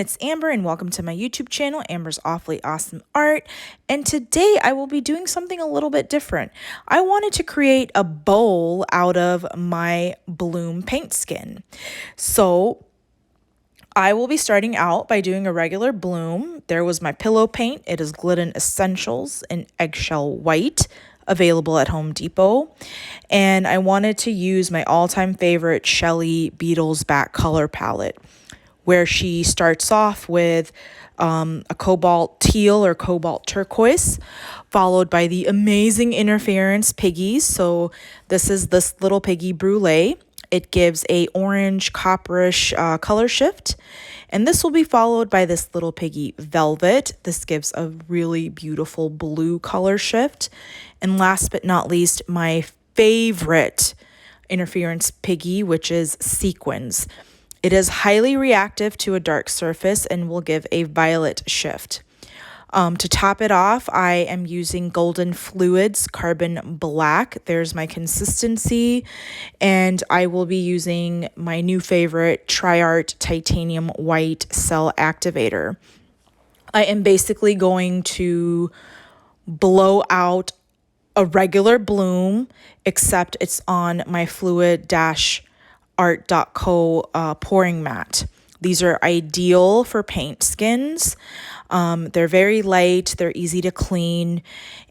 it's Amber and welcome to my YouTube channel, Amber's Awfully Awesome Art. And today I will be doing something a little bit different. I wanted to create a bowl out of my Bloom paint skin. So I will be starting out by doing a regular bloom. There was my pillow paint. It is Glidden Essentials in Eggshell White, available at Home Depot. And I wanted to use my all-time favorite Shelee Beetles Back color palette, where she starts off with a cobalt teal or cobalt turquoise, followed by the amazing interference piggies. So this is this little piggy Brulee. It gives a orange copperish color shift. And this will be followed by this little piggy Velvet. This gives a really beautiful blue color shift. And last but not least, my favorite interference piggy, which is Sequins. It is highly reactive to a dark surface and will give a violet shift. To top it off, I am using Golden Fluids Carbon Black. There's my consistency. And I will be using my new favorite Triart Titanium White Cell Activator. I am basically going to blow out a regular bloom, except it's on my Fluid-Art.co pouring mat. These are ideal for paint skins. They're very light, they're easy to clean,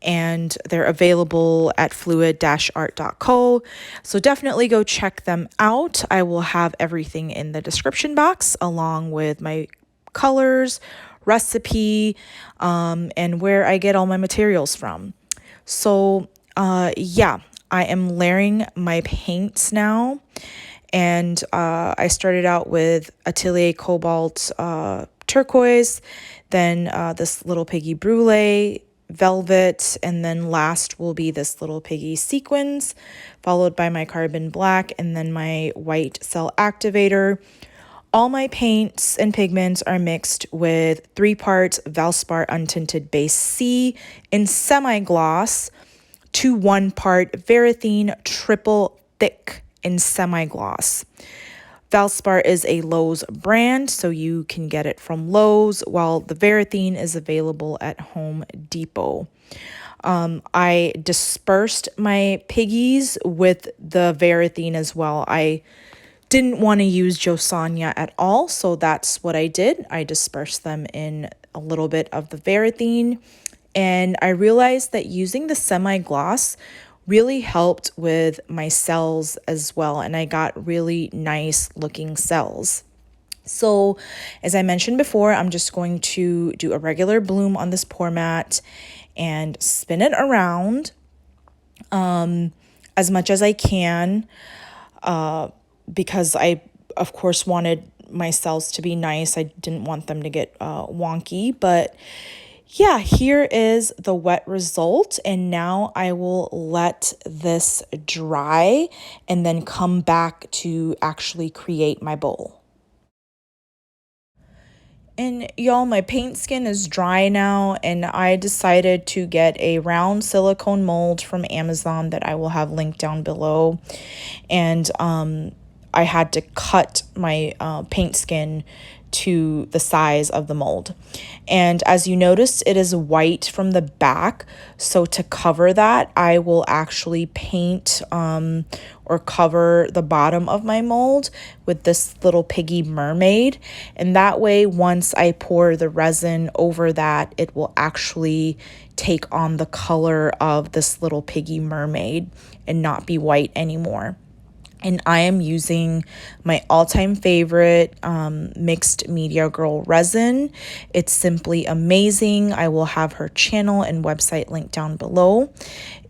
and they're available at Fluid-Art.co. So definitely go check them out. I will have everything in the description box along with my colors, recipe, and where I get all my materials from. So yeah, I am layering my paints now. And I started out with Atelier Cobalt Turquoise, then this little piggy Brulee Velvet, and then last will be this little piggy Sequins, followed by my Carbon Black, and then my White Cell Activator. All my paints and pigments are mixed with 3 parts Valspar Untinted Base C in semi-gloss to 1 part Varathine Triple Thick in semi-gloss. Valspar is a Lowe's brand, so you can get it from Lowe's, while the Varathine is available at Home Depot. I dispersed my piggies with the Varathine as well. I didn't want to use Josanya at all, so that's what I did. I dispersed them in a little bit of the Varathine, and I realized that using the semi-gloss really helped with my cells as well, and I got really nice looking cells. So as I mentioned before, I'm just going to do a regular bloom on this pour mat and spin it around as much as I can, because I of course wanted my cells to be nice. I didn't want them to get wonky, but yeah, here is the wet result, and now I will let this dry and then come back to actually create my bowl. And y'all, my paint skin is dry now, and I decided to get a round silicone mold from Amazon that I will have linked down below. And I had to cut my paint skin to the size of the mold. And as you noticed, it is white from the back. So to cover that, I will actually paint or cover the bottom of my mold with this little piggy mermaid. And that way, once I pour the resin over that, it will actually take on the color of this little piggy mermaid and not be white anymore. And I am using my all-time favorite mixed media girl resin. It's simply amazing. I will have her channel and website linked down below.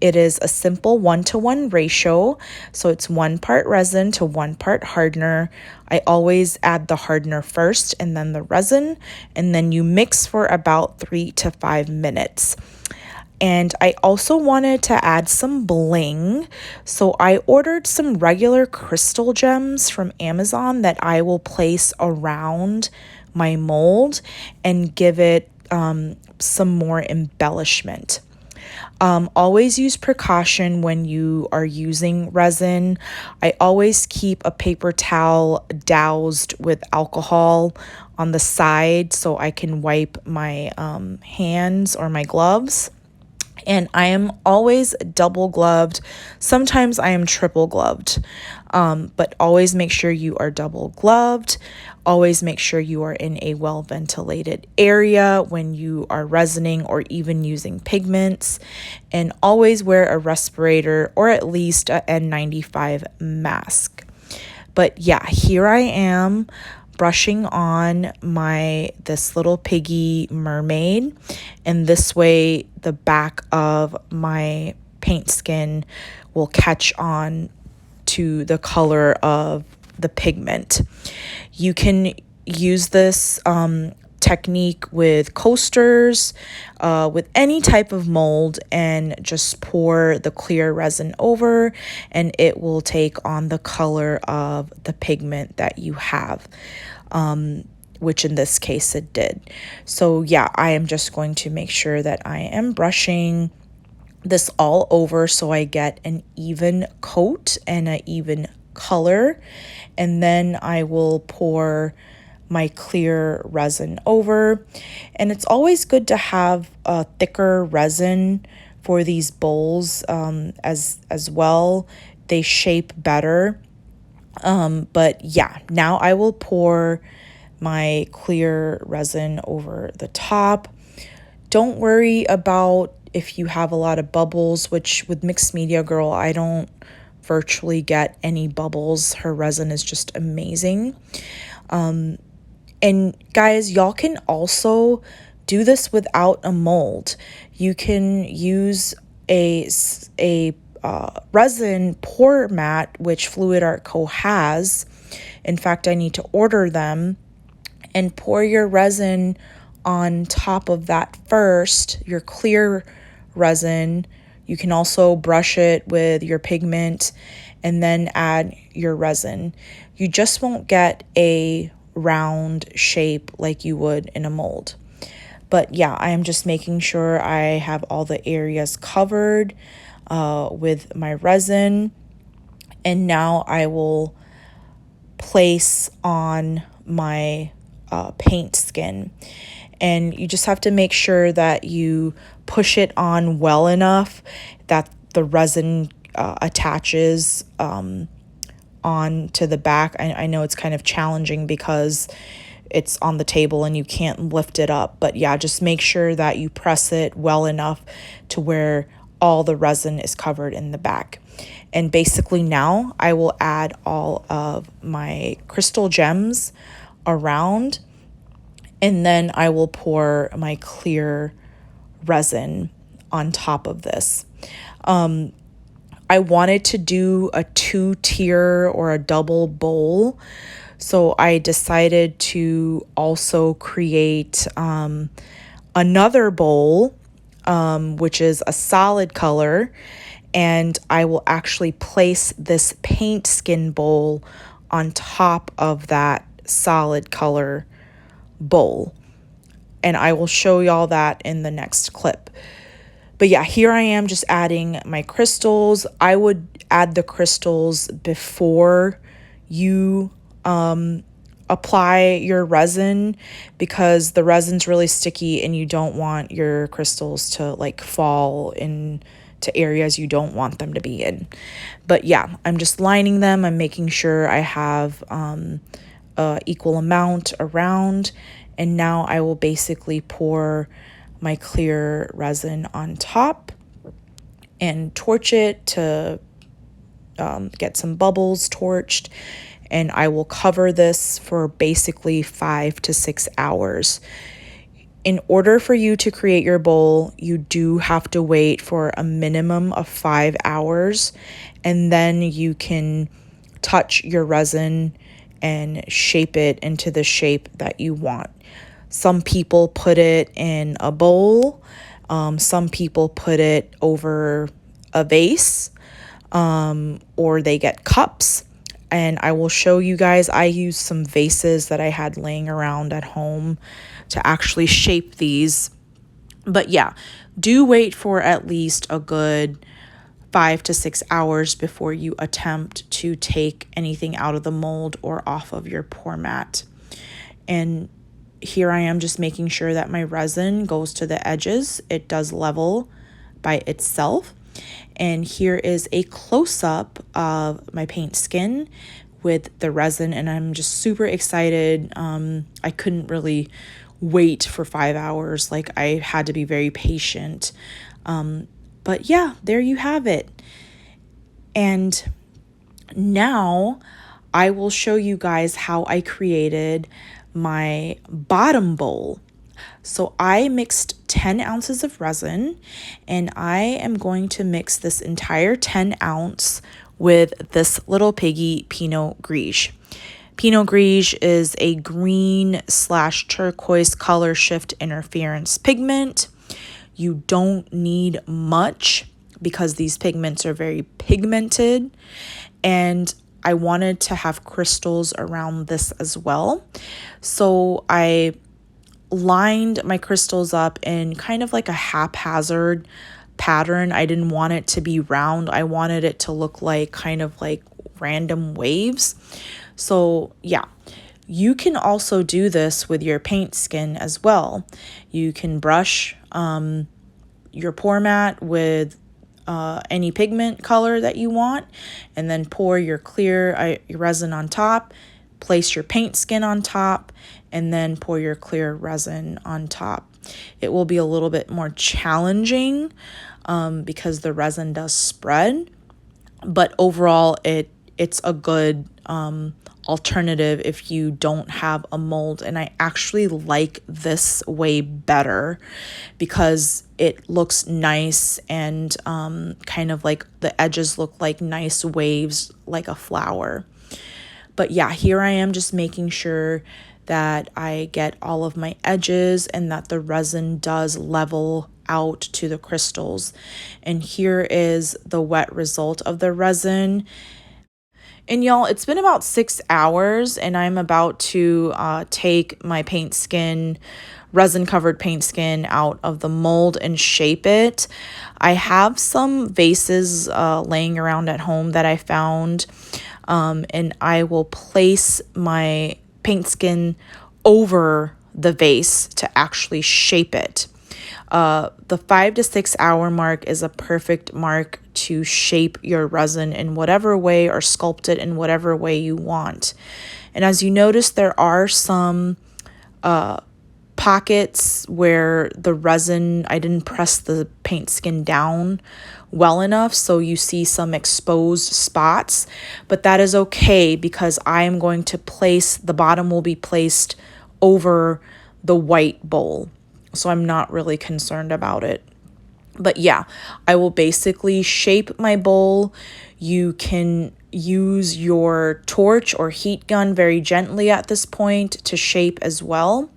It is a simple 1-to-1 ratio. So it's 1 part resin to 1 part hardener. I always add the hardener first and then the resin. And then you mix for about 3 to 5 minutes. And I also wanted to add some bling, so I ordered some regular crystal gems from Amazon that I will place around my mold and give it some more embellishment. Always use precaution when you are using resin. I always keep a paper towel doused with alcohol on the side so I can wipe my hands or my gloves. And I am always double gloved. Sometimes I am triple gloved, but always make sure you are double gloved. Always make sure you are in a well ventilated area when you are resining or even using pigments. And always wear a respirator or at least a N95 mask. But yeah, here I am brushing on this little piggy mermaid, and this way the back of my paint skin will catch on to the color of the pigment. You can use this technique with coasters, with any type of mold, and just pour the clear resin over, and it will take on the color of the pigment that you have, which in this case it did. So yeah, I am just going to make sure that I am brushing this all over so I get an even coat and an even color, and then I will pour my clear resin over. And it's always good to have a thicker resin for these bowls as well. They shape better. But yeah, now I will pour my clear resin over the top. Don't worry about if you have a lot of bubbles, which with Mixed Media Girl, I don't virtually get any bubbles. Her resin is just amazing. And guys, y'all can also do this without a mold. You can use a resin pour mat, which Fluid Art Co. has. In fact, I need to order them. And pour your resin on top of that first, your clear resin. You can also brush it with your pigment and then add your resin. You just won't get a round shape like you would in a mold. But yeah, I am just making sure I have all the areas covered with my resin. And now I will place on my paint skin. And you just have to make sure that you push it on well enough that the resin attaches on to the back. I know it's kind of challenging because it's on the table and you can't lift it up, but yeah, just make sure that you press it well enough to where all the resin is covered in the back. And basically now I will add all of my crystal gems around, and then I will pour my clear resin on top of this. I wanted to do a 2-tier or a double bowl, so I decided to also create another bowl, which is a solid color, and I will actually place this paint skin bowl on top of that solid color bowl. And I will show y'all that in the next clip. But yeah, here I am just adding my crystals. I would add the crystals before you apply your resin, because the resin's really sticky and you don't want your crystals to like fall into areas you don't want them to be in. But yeah, I'm just lining them. I'm making sure I have equal amount around. And now I will basically pour my clear resin on top and torch it to get some bubbles torched. And I will cover this for basically 5 to 6 hours. In order for you to create your bowl, you do have to wait for a minimum of 5 hours, and then you can touch your resin and shape it into the shape that you want. Some people put it in a bowl. Some people put it over a vase, or they get cups. And I will show you guys, I used some vases that I had laying around at home to actually shape these. But yeah, do wait for at least a good 5 to 6 hours before you attempt to take anything out of the mold or off of your pour mat. And here I am just making sure that my resin goes to the edges. It does level by itself. And here is a close-up of my paint skin with the resin, and I'm just super excited. I couldn't really wait for 5 hours. Like, I had to be very patient. But yeah, there you have it. And now I will show you guys how I created my bottom bowl. So I mixed 10 ounces of resin, and I am going to mix this entire 10 ounce with this little piggy Pinot Gris. Pinot Gris is a green / turquoise color shift interference pigment. You don't need much because these pigments are very pigmented, and I wanted to have crystals around this as well. So I lined my crystals up in kind of like a haphazard pattern. I didn't want it to be round. I wanted it to look like kind of like random waves. So yeah, you can also do this with your paint skin as well. You can brush your pour mat with any pigment color that you want, and then pour your clear your resin on top, place your paint skin on top, and then pour your clear resin on top. It will be a little bit more challenging because the resin does spread, but overall it's a good alternative if you don't have a mold. And I actually like this way better because it looks nice, and kind of like the edges look like nice waves like a flower. But yeah, here I am just making sure that I get all of my edges and that the resin does level out to the crystals. And here is the wet result of the resin. And y'all, it's been about 6 hours, and I'm about to take my paint skin, resin covered paint skin, out of the mold and shape it. I have some vases laying around at home that I found, and I will place my paint skin over the vase to actually shape it. The 5 to 6 hour mark is a perfect mark to shape your resin in whatever way, or sculpt it in whatever way you want. And as you notice, there are some pockets where the resin, I didn't press the paint skin down well enough, so you see some exposed spots, but that is okay because I am going to place, the bottom will be placed over the white bowl, so I'm not really concerned about it. But yeah, I will basically shape my bowl. You can use your torch or heat gun very gently at this point to shape as well.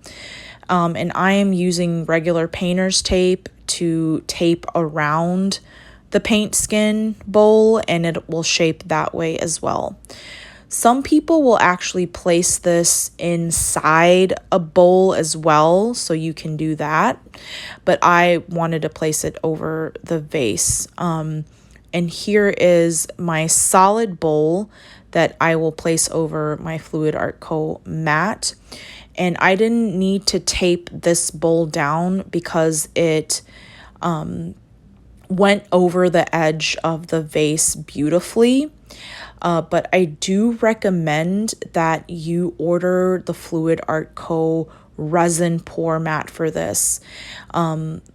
And I am using regular painter's tape to tape around the paint skin bowl, and it will shape that way as well. Some people will actually place this inside a bowl as well, so you can do that. But I wanted to place it over the vase. And here is my solid bowl that I will place over my Fluid Art Co. mat. And I didn't need to tape this bowl down because it went over the edge of the vase beautifully. But I do recommend that you order the Fluid Art Co. resin pour mat for this.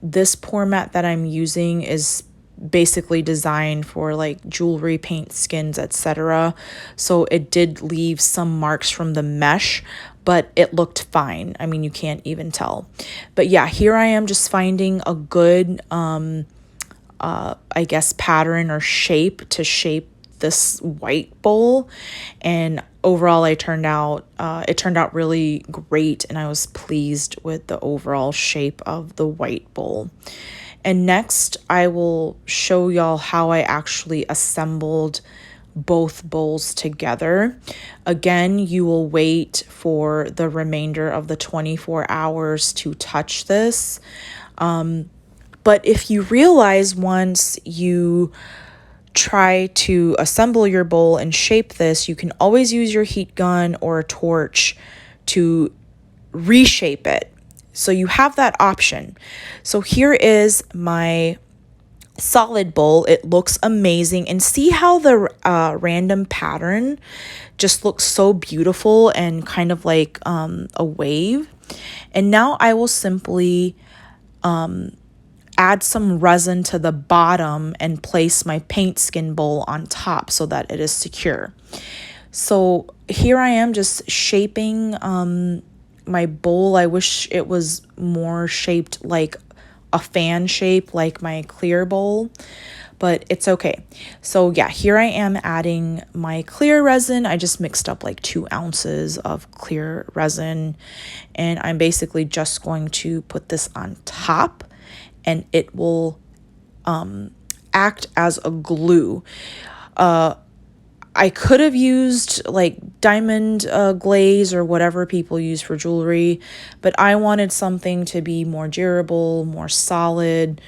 This pour mat that I'm using is basically designed for like jewelry, paint skins, etc. So it did leave some marks from the mesh, but it looked fine. I mean, you can't even tell. But yeah, here I am just finding a good, I guess, pattern or shape to shape this white bowl, and overall it turned out really great, and I was pleased with the overall shape of the white bowl. And next I will show y'all how I actually assembled both bowls together. Again, you will wait for the remainder of the 24 hours to touch this, but if you realize once you try to assemble your bowl and shape this, you can always use your heat gun or a torch to reshape it. So you have that option. So here is my solid bowl. It looks amazing, and see how the random pattern just looks so beautiful and kind of like a wave. And now I will simply add some resin to the bottom and place my paint skin bowl on top so that it is secure. So here I am just shaping my bowl. I wish it was more shaped like a fan shape, like my clear bowl, but it's okay. So yeah, here I am adding my clear resin. I just mixed up like 2 ounces of clear resin, and I'm basically just going to put this on top, and it will act as a glue. I could have used like diamond glaze or whatever people use for jewelry, but I wanted something to be more durable, more solid,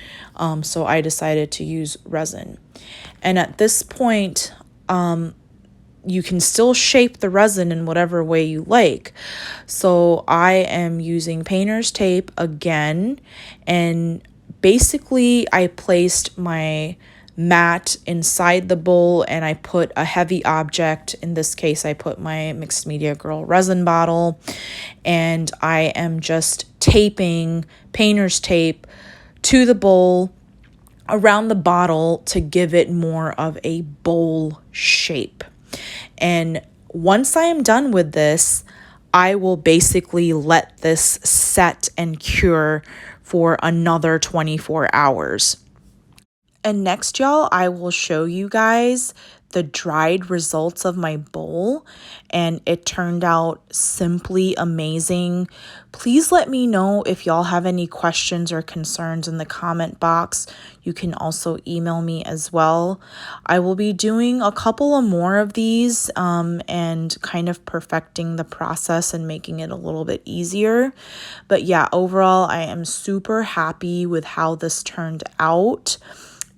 so I decided to use resin. And at this point, you can still shape the resin in whatever way you like. So I am using painter's tape again, and basically I placed my mat inside the bowl and I put a heavy object. In this case, I put my Mixed Media Girl resin bottle, and I am just taping painter's tape to the bowl around the bottle to give it more of a bowl shape. And once I am done with this, I will basically let this set and cure for another 24 hours. And next, y'all, I will show you guys the dried results of my bowl, and it turned out simply amazing. Please let me know if y'all have any questions or concerns in the comment box. You can also email me as well. I will be doing a couple of more of these and kind of perfecting the process and making it a little bit easier. But yeah, overall, I am super happy with how this turned out.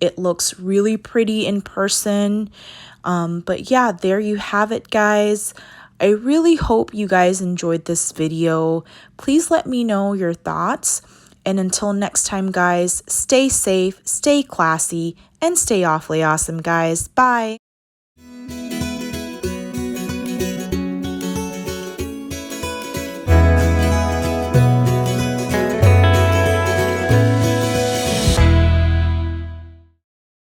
It looks really pretty in person. But yeah, there you have it, guys. I really hope you guys enjoyed this video. Please let me know your thoughts. And until next time, guys, stay safe, stay classy, and stay awfully awesome, guys. Bye.